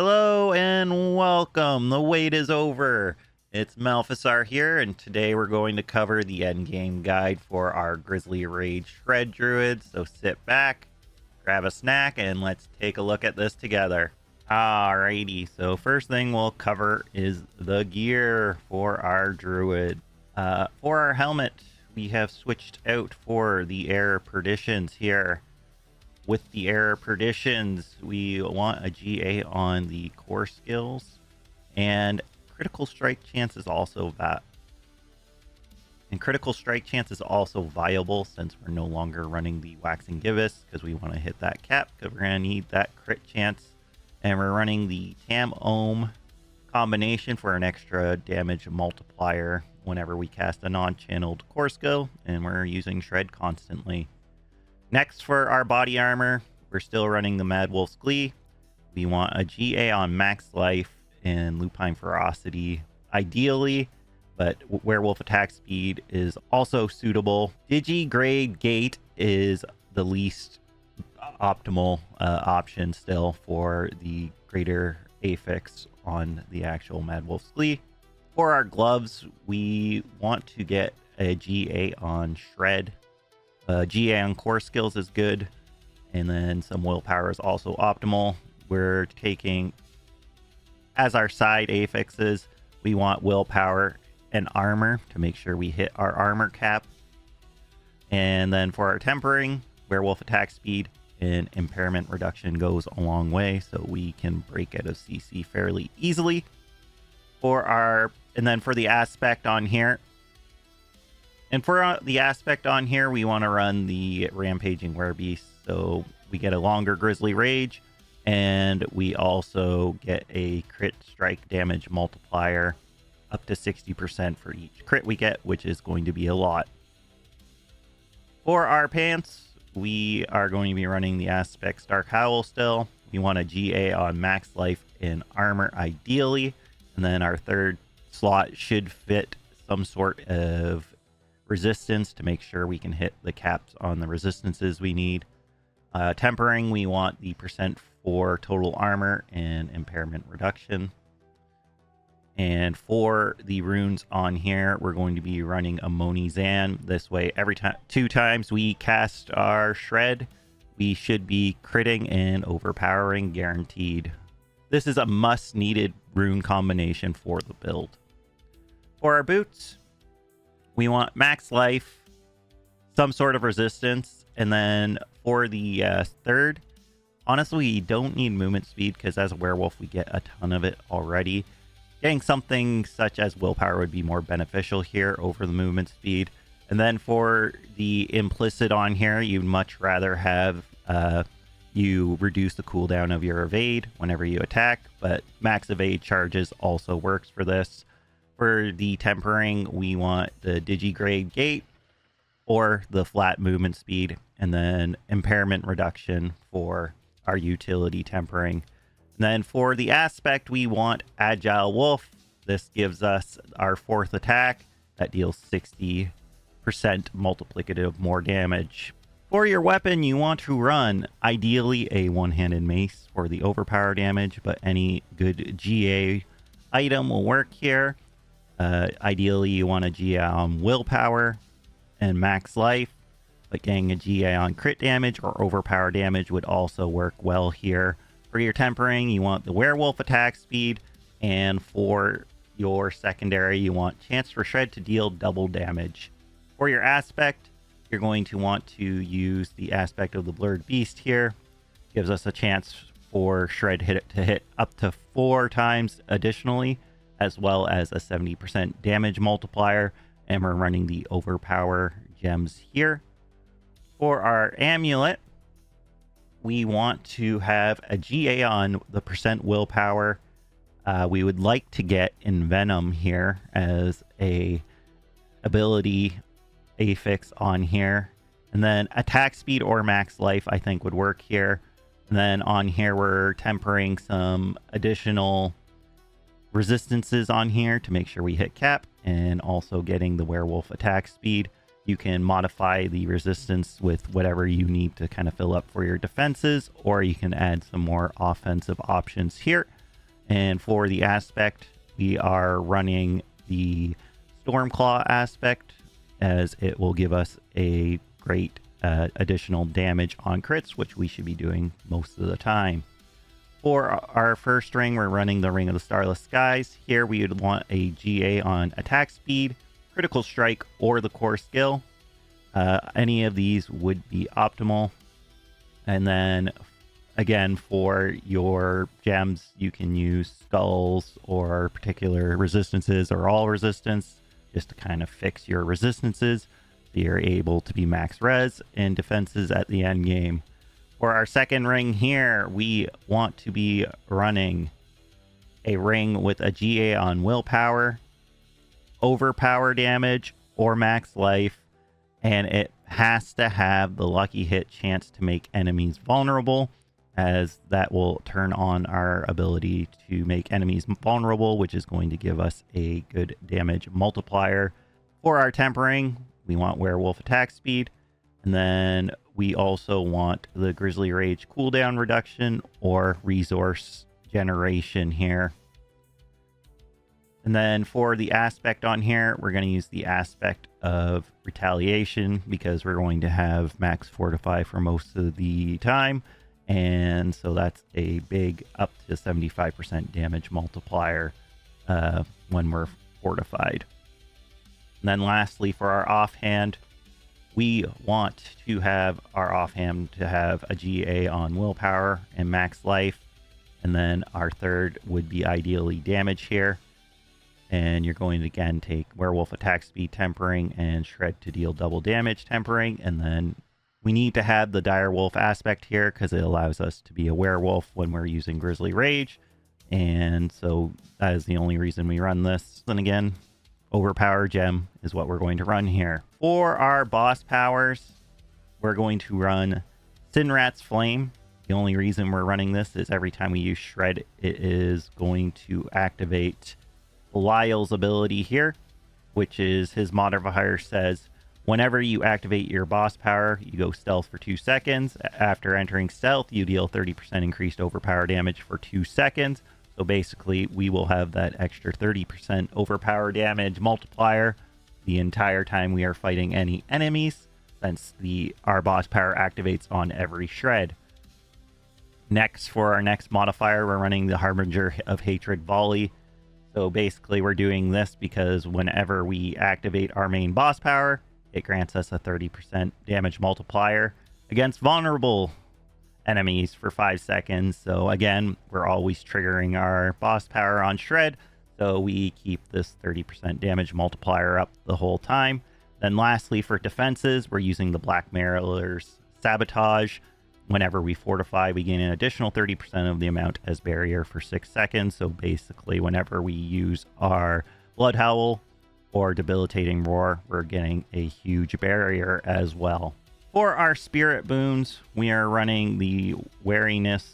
Hello and welcome. The wait is over. It's Malphasar here, and today we're going to cover the endgame guide for our Grizzly Rage Shred Druid. So sit back, grab a snack, and let's take a look at this together. Alrighty, so first thing we'll cover is the gear for our Druid. For our helmet, we have switched out for the Air Perditions here. With the Air Perditions, we want a GA on the core skills, and critical strike chance is also critical strike chance is also viable since we're no longer running the Waxing Gibbous because we want to hit that cap because we're going to need that crit chance. And we're running the Tam Ohm combination for an extra damage multiplier whenever we cast a non-channeled core skill, and we're using Shred constantly. Next, for our body armor, we're still running the Mad Wolf's Glee. We want a GA on max life and lupine ferocity, ideally, but werewolf attack speed is also suitable. Digigrade Gate is the least optimal option still for the greater affix on the actual Mad Wolf's Glee. For our gloves, we want to get a GA on Shred. GA on core skills is good, and then some willpower is also optimal. We're taking, as our side affixes, we want willpower and armor to make sure we hit our armor cap. And then for our tempering, werewolf attack speed and impairment reduction goes a long way, so we can break out of CC fairly easily. And then for the aspect on here, we want to run the Rampaging Werebeast, so we get a longer Grizzly Rage, and we also get a crit strike damage multiplier up to 60% for each crit we get, which is going to be a lot. For our pants, we are going to be running the Aspect Stark Howl still. We want a GA on max life and armor ideally, and then our third slot should fit some sort of resistance to make sure we can hit the caps on the resistances we need. Tempering, we want the percent for total armor and impairment reduction. And for the runes on here, we're going to be running a Moni Zan. This way, every time 2 times we cast our Shred, we should be critting and overpowering guaranteed. This is a must-needed rune combination for the build. For our boots, we want max life, some sort of resistance, and then for the third, honestly, we don't need movement speed because as a werewolf, we get a ton of it already. Getting something such as willpower would be more beneficial here over the movement speed. And then for the implicit on here, you'd much rather have you reduce the cooldown of your evade whenever you attack, but max evade charges also works for this. For the tempering, we want the Digigrade Gate or the flat movement speed, and then impairment reduction for our utility tempering. And then for the aspect, we want Agile Wolf. This gives us our 4th attack that deals 60% multiplicative more damage. For your weapon, you want to run ideally a one-handed mace for the overpower damage, but any good GA item will work here. Ideally, you want a GA on willpower and max life, but getting a GA on crit damage or overpower damage would also work well here. For your tempering, you want the werewolf attack speed, and for your secondary, you want chance for Shred to deal double damage. For your aspect, you're going to want to use the aspect of the Blurred Beast here. Gives us a chance for Shred to hit up to 4 times additionally, as well as a 70% damage multiplier, and we're running the overpower gems here. For our amulet, we want to have a GA on the percent willpower. We would like to get Envenom here as a ability affix on here, and then attack speed or max life I think would work here. And then on here we're tempering some additional resistances on here to make sure we hit cap, and also getting the werewolf attack speed. You can modify the resistance with whatever you need to kind of fill up for your defenses, or you can add some more offensive options here. And for the aspect, we are running the Stormclaw aspect, as it will give us a great additional damage on crits, which we should be doing most of the time. For our first ring, we're running the Ring of the Starless Skies. Here we would want a GA on attack speed, critical strike, or the core skill. Any of these would be optimal. And then again, for your gems, you can use skulls or particular resistances or all resistance just to kind of fix your resistances. So you're able to be max res and defenses at the end game. For our second ring here, we want to be running a ring with a GA on willpower, overpower damage, or max life, and it has to have the lucky hit chance to make enemies vulnerable, as that will turn on our ability to make enemies vulnerable, which is going to give us a good damage multiplier. For our tempering, we want werewolf attack speed, and then we also want the Grizzly Rage cooldown reduction or resource generation here. And then for the aspect on here, we're going to use the aspect of retaliation because we're going to have max fortify for most of the time. And so that's a big up to 75% damage multiplier when we're fortified. And then lastly, for our offhand, we want to have our offhand to have a GA on willpower and max life. And then our third would be ideally damage here. And you're going to again take werewolf attack speed tempering and shred to deal double damage tempering. And then we need to have the direwolf aspect here because it allows us to be a werewolf when we're using Grizzly Rage. And so that is the only reason we run this. And again, overpower gem is what we're going to run here. For our boss powers, we're going to run Sinrat's Flame. The only reason we're running this is every time we use Shred, it is going to activate Belial's ability here, which is his modifier says, whenever you activate your boss power, you go stealth for 2 seconds. After entering stealth, you deal 30% increased overpower damage for 2 seconds. So basically, we will have that extra 30% overpower damage multiplier the entire time we are fighting any enemies, since our boss power activates on every shred. Next, for our next modifier, we're running the Harbinger of Hatred Volley. So basically, we're doing this because whenever we activate our main boss power, it grants us a 30% damage multiplier against vulnerable enemies for 5 seconds. So again, we're always triggering our boss power on Shred, so we keep this 30% damage multiplier up the whole time. Then lastly, for defenses, we're using the Black Mariller's Sabotage. Whenever we fortify, we gain an additional 30% of the amount as barrier for 6 seconds. So basically, whenever we use our Blood Howl or Debilitating Roar, we're getting a huge barrier as well. For our spirit boons, we are running the Wariness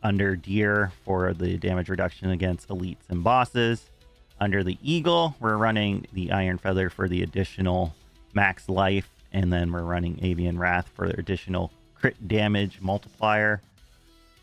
under Deer for the damage reduction against elites and bosses. Under the Eagle, we're running the Iron Feather for the additional max life, and then we're running Avian Wrath for the additional crit damage multiplier.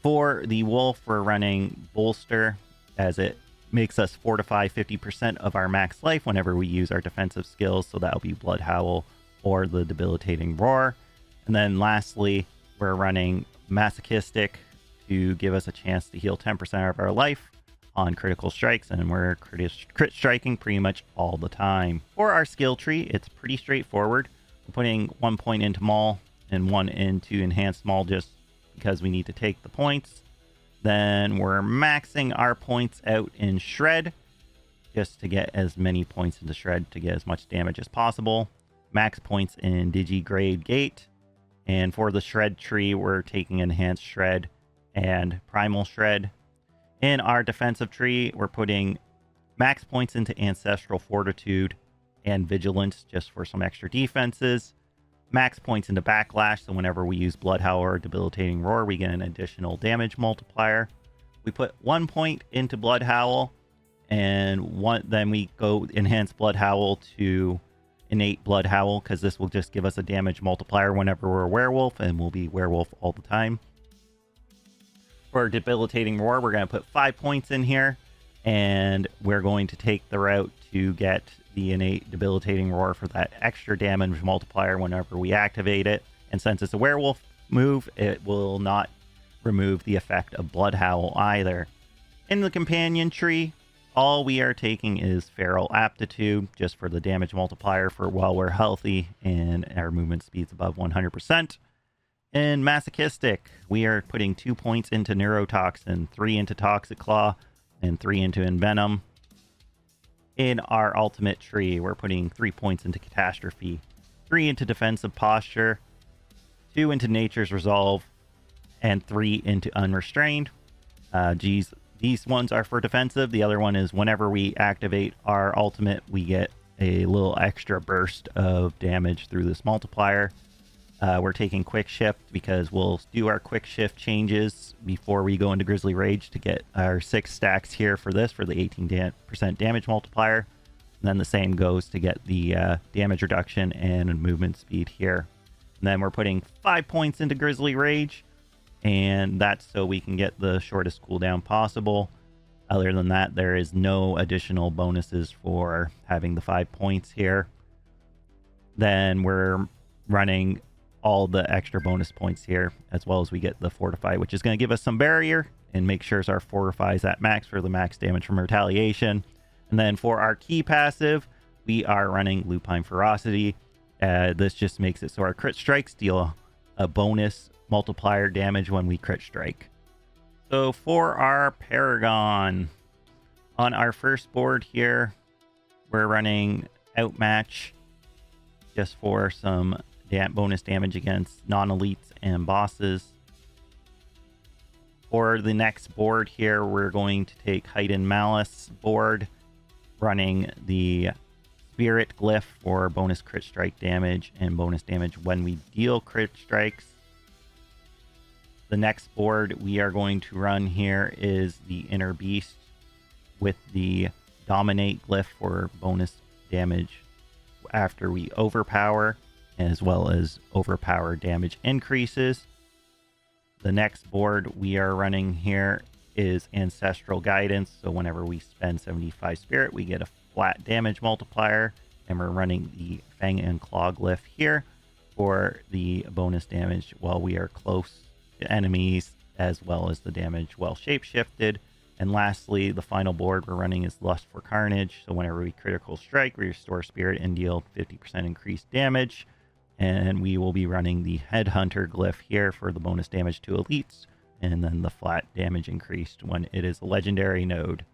For the Wolf, we're running Bolster, as it makes us fortify 50% of our max life whenever we use our defensive skills, so that'll be Blood Howl or the Debilitating Roar. And then lastly, we're running Masochistic to give us a chance to heal 10% of our life on critical strikes, and we're crit striking pretty much all the time. For our skill tree, it's pretty straightforward. We're putting 1 point into Maul and 1 into Enhanced Maul just because we need to take the points. Then we're maxing our points out in Shred just to get as many points into Shred to get as much damage as possible. Max points in Digigrade Gate. And for the Shred tree, we're taking Enhanced Shred and Primal Shred. In our defensive tree, we're putting max points into Ancestral Fortitude and Vigilance just for some extra defenses. Max points into Backlash, so whenever we use Blood Howl or Debilitating Roar, we get an additional damage multiplier. We put 1 point into Blood Howl, and then we go enhance Blood Howl to Innate Blood Howl, because this will just give us a damage multiplier whenever we're a werewolf, and we'll be werewolf all the time. For Debilitating Roar, we're going to put 5 points in here, and we're going to take the route to get the innate Debilitating Roar for that extra damage multiplier whenever we activate it. And since it's a werewolf move, it will not remove the effect of Blood Howl either. In the companion tree, all we are taking is Feral Aptitude, just for the damage multiplier for while we're healthy and our movement speed's above 100%. In Masochistic, we are putting 2 points into Neurotoxin, 3 into Toxic Claw, and 3 into Envenom. In our ultimate tree, we're putting 3 points into Catastrophe, 3 into Defensive Posture, 2 into Nature's Resolve, and 3 into Unrestrained. These ones are for defensive. The other one is whenever we activate our ultimate, we get a little extra burst of damage through this multiplier. We're taking Quick Shift because we'll do our Quick Shift changes before we go into Grizzly Rage to get our 6 stacks here for this, for the 18% damage multiplier. And then the same goes to get the damage reduction and movement speed here. And then we're putting 5 points into Grizzly Rage, and that's so we can get the shortest cooldown possible. Other than that, there is no additional bonuses for having the 5 points here. Then we're running all the extra bonus points here, as well as we get the Fortify, which is going to give us some barrier and make sure our Fortify is at max for the max damage from Retaliation. And then for our key passive, we are running Lupine Ferocity. This just makes it so our crit strikes deal a bonus multiplier damage when we crit strike. So for our Paragon, on our first board here, we're running Outmatch just for some bonus damage against non-elites and bosses. For the next board here, we're going to take Heightened Malice board, running the Spirit Glyph for bonus crit strike damage and bonus damage when we deal crit strikes. The next board we are going to run here is the Inner Beast with the Dominate Glyph for bonus damage after we overpower, as well as overpower damage increases. The next board we are running here is Ancestral Guidance, so whenever we spend 75 spirit, we get a flat damage multiplier, and we're running the Fang and Claw Glyph here for the bonus damage while we are close to enemies, as well as the damage while shapeshifted. And lastly, the final board we're running is Lust for Carnage, so whenever we critical strike, we restore spirit and deal 50% increased damage. And we will be running the Headhunter Glyph here for the bonus damage to elites, and then the flat damage increased when it is a legendary node.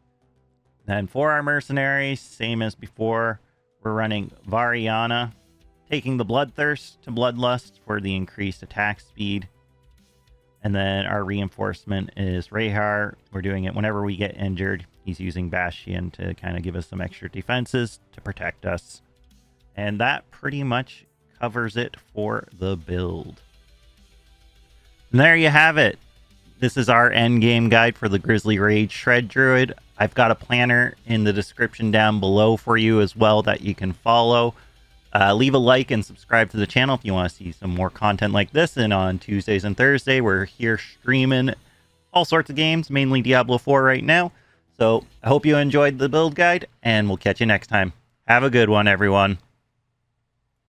Then for our mercenaries, same as before, we're running Variana, taking the Bloodthirst to Bloodlust for the increased attack speed. And then our reinforcement is Rehar. We're doing it whenever we get injured. He's using Bastion to kind of give us some extra defenses to protect us. And that pretty much covers it for the build. And there you have it. This is our end game guide for the Grizzly Rage Shred Druid. I've got a planner in the description down below for you as well that you can follow. Leave a like and subscribe to the channel if you want to see some more content like this. And on Tuesdays and Thursday, we're here streaming all sorts of games, mainly Diablo 4 right now. So I hope you enjoyed the build guide, and we'll catch you next time. Have a good one, everyone.